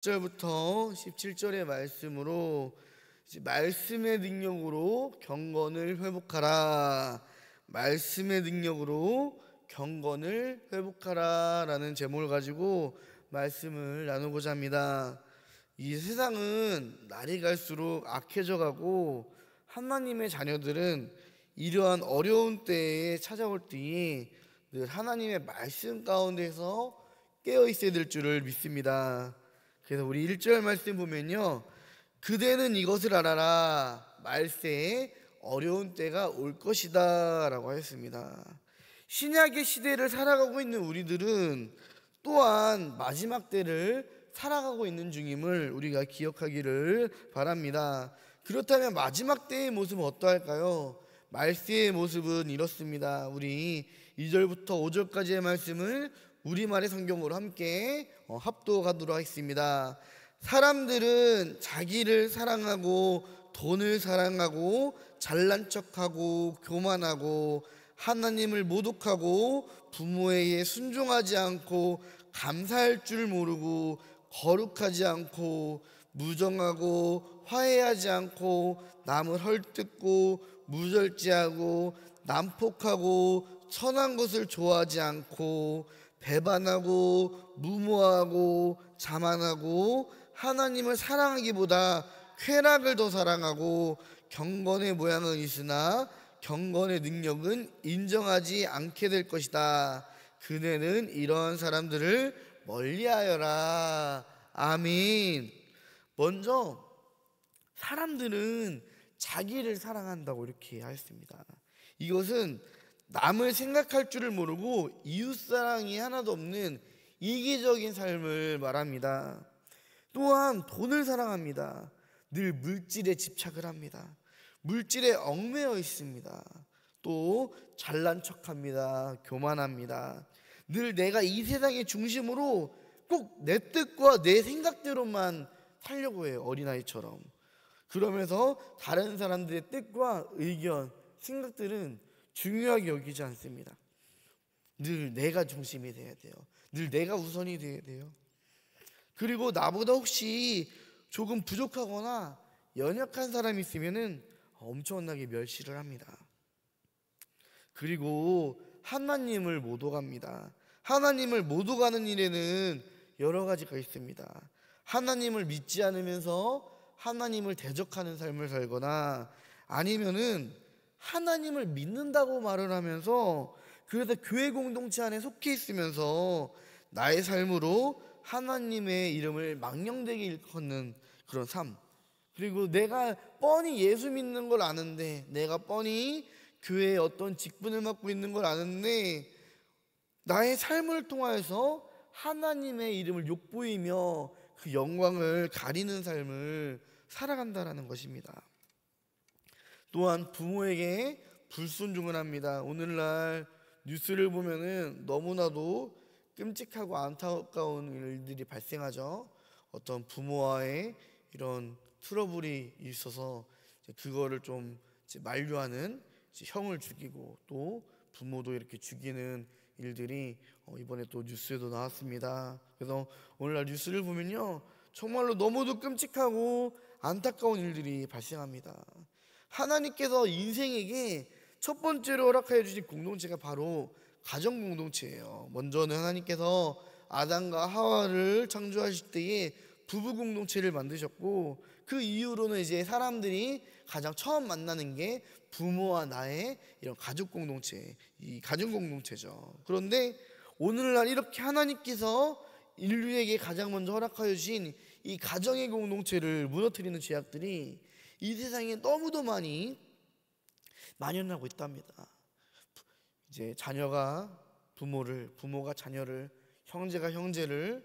1절부터 17절의 말씀으로 말씀의 능력으로 경건을 회복하라, 말씀의 능력으로 경건을 회복하라 라는 제목을 가지고 말씀을 나누고자 합니다. 이 세상은 날이 갈수록 악해져 가고 하나님의 자녀들은 이러한 어려운 때에 찾아올 때에 늘 하나님의 말씀 가운데서 깨어 있어야 될 줄을 믿습니다. 그래서 우리 1절 말씀 보면요, 그대는 이것을 알아라, 말세에 어려운 때가 올 것이다 라고 하였습니다. 신약의 시대를 살아가고 있는 우리들은 또한 마지막 때를 살아가고 있는 중임을 우리가 기억하기를 바랍니다. 그렇다면 마지막 때의 모습은 어떠할까요? 말세의 모습은 이렇습니다. 우리 2절부터 5절까지의 말씀을 우리말의 성경으로 함께 합독하도록 하겠습니다. 사람들은 자기를 사랑하고 돈을 사랑하고 잘난 척하고 교만하고 하나님을 모독하고 부모에게 순종하지 않고 감사할 줄 모르고 거룩하지 않고 무정하고 화해하지 않고 남을 헐뜯고 무절제하고 난폭하고 선한 것을 좋아하지 않고 배반하고 무모하고 자만하고 하나님을 사랑하기보다 쾌락을 더 사랑하고 경건의 모양은 있으나 경건의 능력은 인정하지 않게 될 것이다. 그네는 이러한 사람들을 멀리하여라. 아멘. 먼저 사람들은 자기를 사랑한다고 이렇게 하였습니다. 이것은 남을 생각할 줄을 모르고 이웃사랑이 하나도 없는 이기적인 삶을 말합니다. 또한 돈을 사랑합니다. 늘 물질에 집착을 합니다. 물질에 얽매여 있습니다. 또 잘난 척합니다. 교만합니다. 늘 내가 이 세상의 중심으로 꼭 내 뜻과 내 생각대로만 살려고 해요. 어린아이처럼. 그러면서 다른 사람들의 뜻과 의견, 생각들은 중요하게 여기지 않습니다. 늘 내가 중심이 돼야 돼요. 늘 내가 우선이 돼야 돼요. 그리고 나보다 혹시 조금 부족하거나 연약한 사람이 있으면은 엄청나게 멸시를 합니다. 그리고 하나님을 못 오갑니다. 하나님을 못 오가는 일에는 여러 가지가 있습니다. 하나님을 믿지 않으면서 하나님을 대적하는 삶을 살거나, 아니면은 하나님을 믿는다고 말을 하면서 그래서 교회 공동체 안에 속해 있으면서 나의 삶으로 하나님의 이름을 망령되게 일컫는 그런 삶. 그리고 내가 뻔히 예수 믿는 걸 아는데, 내가 뻔히 교회에 어떤 직분을 맡고 있는 걸 아는데 나의 삶을 통하여서 하나님의 이름을 욕보이며 그 영광을 가리는 삶을 살아간다라는 것입니다. 또한 부모에게 불순종을 합니다. 오늘날 뉴스를 보면은 너무나도 끔찍하고 안타까운 일들이 발생하죠. 어떤 부모와의 이런 트러블이 있어서 그거를 좀 만류하는 형을 죽이고 또 부모도 이렇게 죽이는 일들이 이번에 또 뉴스에도 나왔습니다. 그래서 오늘날 뉴스를 보면요, 정말로 너무도 끔찍하고 안타까운 일들이 발생합니다. 하나님께서 인생에게 첫 번째로 허락하여 주신 공동체가 바로 가정 공동체예요. 먼저는 하나님께서 아담과 하와를 창조하실 때에 부부 공동체를 만드셨고, 그 이후로는 이제 사람들이 가장 처음 만나는 게 부모와 나의 이런 가족 공동체, 이 가정 공동체죠. 그런데 오늘날 이렇게 하나님께서 인류에게 가장 먼저 허락하여 주신 이 가정의 공동체를 무너뜨리는 죄악들이 이 세상에 너무도 많이 만연하고 있답니다. 이제 자녀가 부모를, 부모가 자녀를, 형제가 형제를,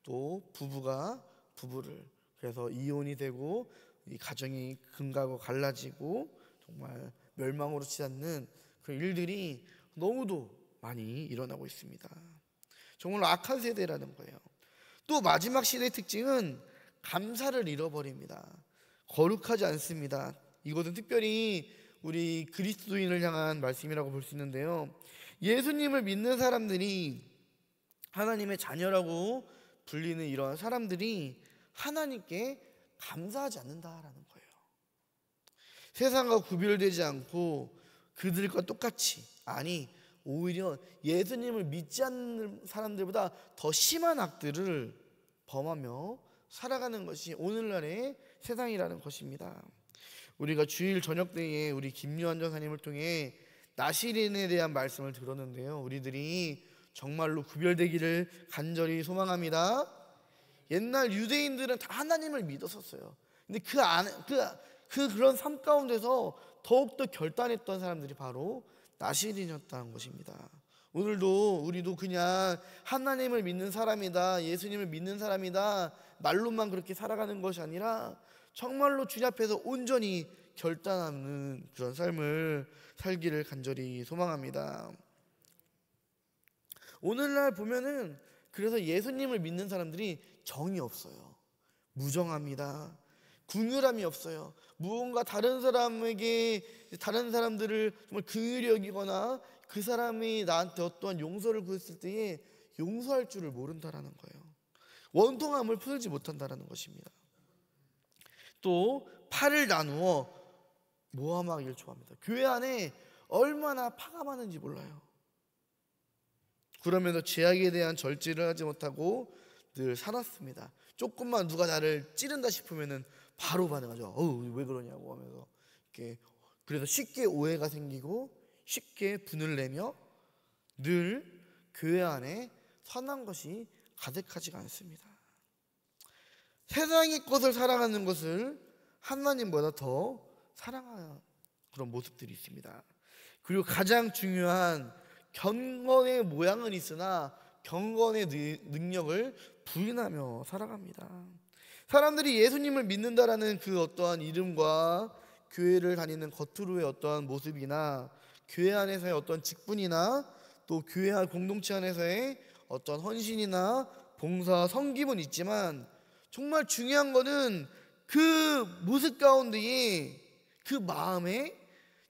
또 부부가 부부를, 그래서 이혼이 되고 이 가정이 금가고 갈라지고 정말 멸망으로 치닫는 그런 일들이 너무도 많이 일어나고 있습니다. 정말 악한 세대라는 거예요. 또 마지막 시대의 특징은 감사를 잃어버립니다. 거룩하지 않습니다. 이것은 특별히 우리 그리스도인을 향한 말씀이라고 볼 수 있는데요, 예수님을 믿는 사람들이, 하나님의 자녀라고 불리는 이러한 사람들이 하나님께 감사하지 않는다라는 거예요. 세상과 구별되지 않고 그들과 똑같이, 아니 오히려 예수님을 믿지 않는 사람들보다 더 심한 악들을 범하며 살아가는 것이 오늘날의 세상이라는 것입니다. 우리가 주일 저녁 때에 우리 김요한 전사님을 통해 나시린에 대한 말씀을 들었는데요, 우리들이 정말로 구별되기를 간절히 소망합니다. 옛날 유대인들은 다 하나님을 믿었었어요. 근데 그런 삶 가운데서 더욱더 결단했던 사람들이 바로 나시린이었다는 것입니다. 오늘도 우리도 그냥 하나님을 믿는 사람이다, 예수님을 믿는 사람이다 말로만 그렇게 살아가는 것이 아니라 정말로 주님 앞에서 온전히 결단하는 그런 삶을 살기를 간절히 소망합니다. 오늘날 보면은 그래서 예수님을 믿는 사람들이 정이 없어요. 무정합니다. 긍휼함이 없어요. 무언가 다른 사람들을 정말 긍휼히 여기거나 그 사람이 나한테 어떠한 용서를 구했을 때에 용서할 줄을 모른다라는 거예요. 원통함을 풀지 못한다라는 것입니다. 또 팔을 나누어 모함하기를 좋아합니다. 교회 안에 얼마나 파가 많은지 몰라요. 그러면서 죄악에 대한 절제를 하지 못하고 늘 살았습니다. 조금만 누가 나를 찌른다 싶으면은 바로 반응하죠. 왜 그러냐고 하면서 이렇게. 그래서 쉽게 오해가 생기고 쉽게 분을 내며 늘 교회 안에 선한 것이 가득하지가 않습니다. 세상의 것을 사랑하는 것을 하나님보다 더 사랑하는 그런 모습들이 있습니다. 그리고 가장 중요한 경건의 모양은 있으나 경건의 능력을 부인하며 살아갑니다. 사람들이 예수님을 믿는다라는 그 어떠한 이름과 교회를 다니는 겉으로의 어떠한 모습이나 교회 안에서의 어떤 직분이나 또 교회 공동체 안에서의 어떤 헌신이나 봉사, 섬김은 있지만 정말 중요한 거는 그 모습 가운데에 그 마음에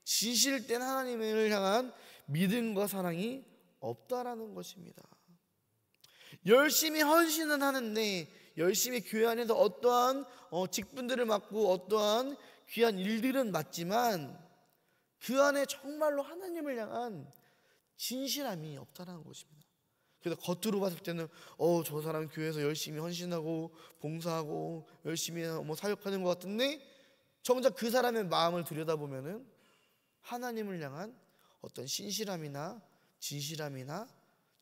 진실된 하나님을 향한 믿음과 사랑이 없다라는 것입니다. 열심히 헌신은 하는데 열심히 교회 안에서 어떠한 직분들을 맡고 어떠한 귀한 일들은 맡지만 그 안에 정말로 하나님을 향한 진실함이 없다는 것입니다. 그래서 겉으로 봤을 때는 저 사람 교회에서 열심히 헌신하고 봉사하고 열심히 사역하는 것 같은데 정작 그 사람의 마음을 들여다보면은 하나님을 향한 어떤 신실함이나 진실함이나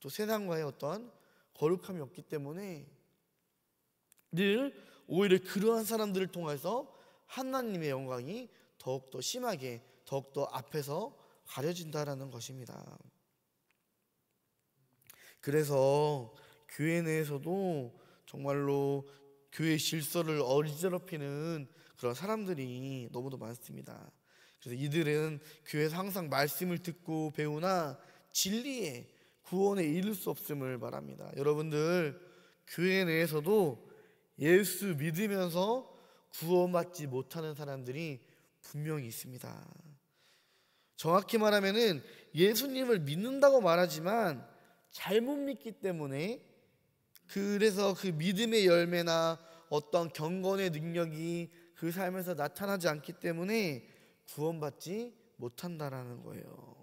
또 세상과의 어떤 거룩함이 없기 때문에 늘 오히려 그러한 사람들을 통해서 하나님의 영광이 더욱더 심하게 더욱더 앞에서 가려진다라는 것입니다. 그래서 교회 내에서도 정말로 교회 질서를 어지럽히는 그런 사람들이 너무도 많습니다. 그래서 이들은 교회에서 항상 말씀을 듣고 배우나 진리의 구원에 이를 수 없음을 말합니다. 여러분들 교회 내에서도 예수 믿으면서 구원받지 못하는 사람들이 분명히 있습니다. 정확히 말하면은 예수님을 믿는다고 말하지만 잘못 믿기 때문에 그래서 그 믿음의 열매나 어떤 경건의 능력이 그 삶에서 나타나지 않기 때문에 구원받지 못한다라는 거예요.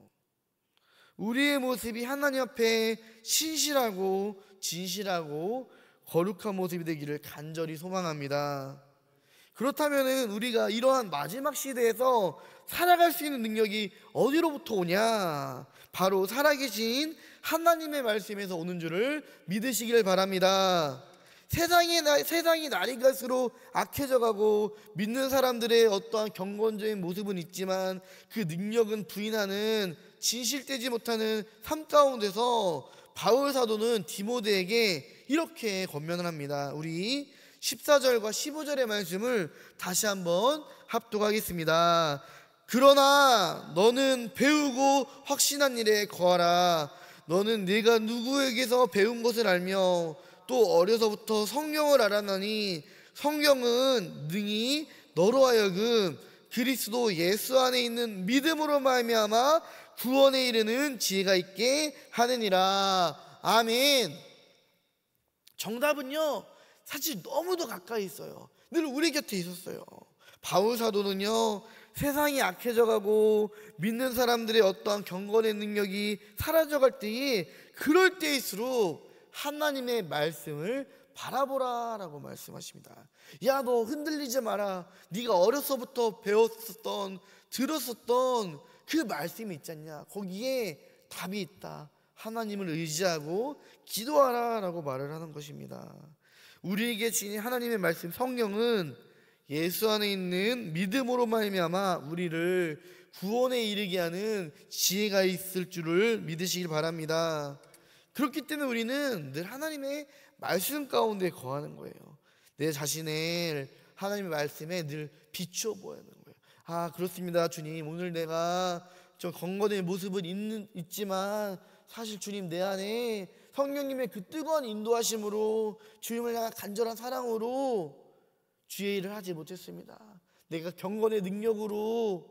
우리의 모습이 하나님 앞에 신실하고 진실하고 거룩한 모습이 되기를 간절히 소망합니다. 그렇다면 우리가 이러한 마지막 시대에서 살아갈 수 있는 능력이 어디로부터 오냐? 바로 살아계신 하나님의 말씀에서 오는 줄을 믿으시길 바랍니다. 세상이 날이 갈수록 악해져 가고 믿는 사람들의 어떠한 경건적인 모습은 있지만 그 능력은 부인하는 진실되지 못하는 삶 가운데서 바울 사도는 디모데에게 이렇게 권면을 합니다. 우리 14절과 15절의 말씀을 다시 한번 합독하겠습니다. 그러나 너는 배우고 확신한 일에 거하라. 너는 네가 누구에게서 배운 것을 알며 또 어려서부터 성경을 알았나니 성경은 능히 너로 하여금 그리스도 예수 안에 있는 믿음으로 말미암아 구원에 이르는 지혜가 있게 하느니라. 아멘. 정답은요, 사실 너무도 가까이 있어요. 늘 우리 곁에 있었어요. 바울 사도는요, 세상이 악해져가고 믿는 사람들의 어떠한 경건의 능력이 사라져갈 때에, 그럴 때일수록 하나님의 말씀을 바라보라라고 말씀하십니다. 야, 너 흔들리지 마라. 네가 어려서부터 배웠었던, 들었었던 그 말씀이 있지 않냐, 거기에 답이 있다. 하나님을 의지하고 기도하라 라고 말을 하는 것입니다. 우리에게 주신 하나님의 말씀 성령은 예수 안에 있는 믿음으로 말미암아 우리를 구원에 이르게 하는 지혜가 있을 줄을 믿으시길 바랍니다. 그렇기 때문에 우리는 늘 하나님의 말씀 가운데 거하는 거예요. 내 자신을 하나님의 말씀에 늘 비추어 보아야 하는 거예요. 아, 그렇습니다 주님, 오늘 내가 좀 건건의 모습은 있지만 사실 주님, 내 안에 성령님의 그 뜨거운 인도하심으로, 주님을 향한 간절한 사랑으로 주의 일을 하지 못했습니다. 내가 경건의 능력으로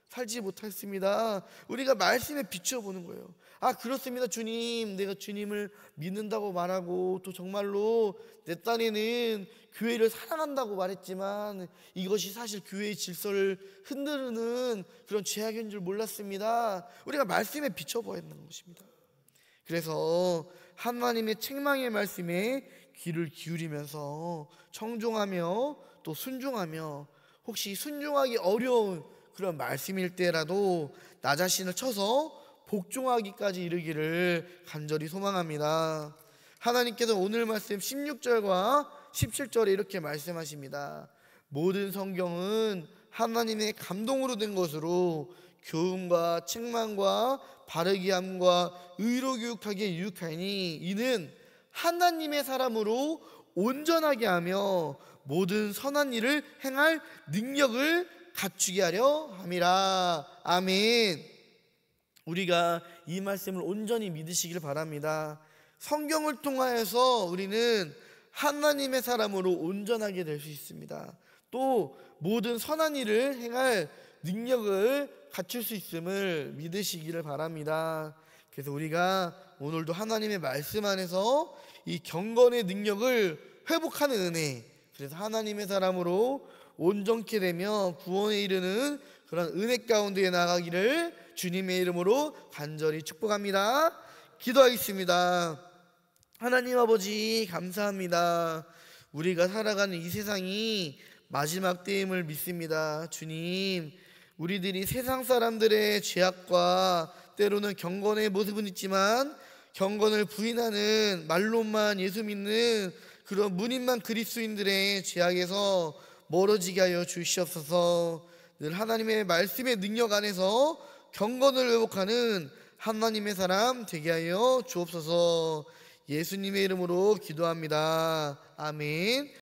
살지 못했습니다. 우리가 말씀에 비추어 보는 거예요. 아, 그렇습니다 주님, 내가 주님을 믿는다고 말하고 또 정말로 내 딴에는 교회를 사랑한다고 말했지만 이것이 사실 교회의 질서를 흔드는 그런 죄악인 줄 몰랐습니다. 우리가 말씀에 비춰봐야 하는 것입니다. 그래서 하나님의 책망의 말씀에 귀를 기울이면서 청종하며 또 순종하며, 혹시 순종하기 어려운 그런 말씀일 때라도 나 자신을 쳐서 복종하기까지 이르기를 간절히 소망합니다. 하나님께서 오늘 말씀 16절과 17절에 이렇게 말씀하십니다. 모든 성경은 하나님의 감동으로 된 것으로 교훈과 책망과 바르게 함과 의로 교육하기에 유익하니 이는 하나님의 사람으로 온전하게 하며 모든 선한 일을 행할 능력을 갖추게 하려 함이라. 아멘. 우리가 이 말씀을 온전히 믿으시길 바랍니다. 성경을 통하여서 우리는 하나님의 사람으로 온전하게 될 수 있습니다. 또 모든 선한 일을 행할 능력을 갖출 수 있음을 믿으시기를 바랍니다. 그래서 우리가 오늘도 하나님의 말씀 안에서 이 경건의 능력을 회복하는 은혜, 그래서 하나님의 사람으로 온전케 되며 구원에 이르는 그런 은혜 가운데 나가기를 주님의 이름으로 간절히 축복합니다. 기도하겠습니다. 하나님 아버지, 감사합니다. 우리가 살아가는 이 세상이 마지막 때임을 믿습니다. 주님, 우리들이 세상 사람들의 죄악과 때로는 경건의 모습은 있지만 경건을 부인하는, 말로만 예수 믿는 그런 무님만 그리스도인들의 죄악에서 멀어지게 하여 주시옵소서. 늘 하나님의 말씀의 능력 안에서 경건을 회복하는 하나님의 사람 되게 하여 주옵소서. 예수님의 이름으로 기도합니다. 아멘.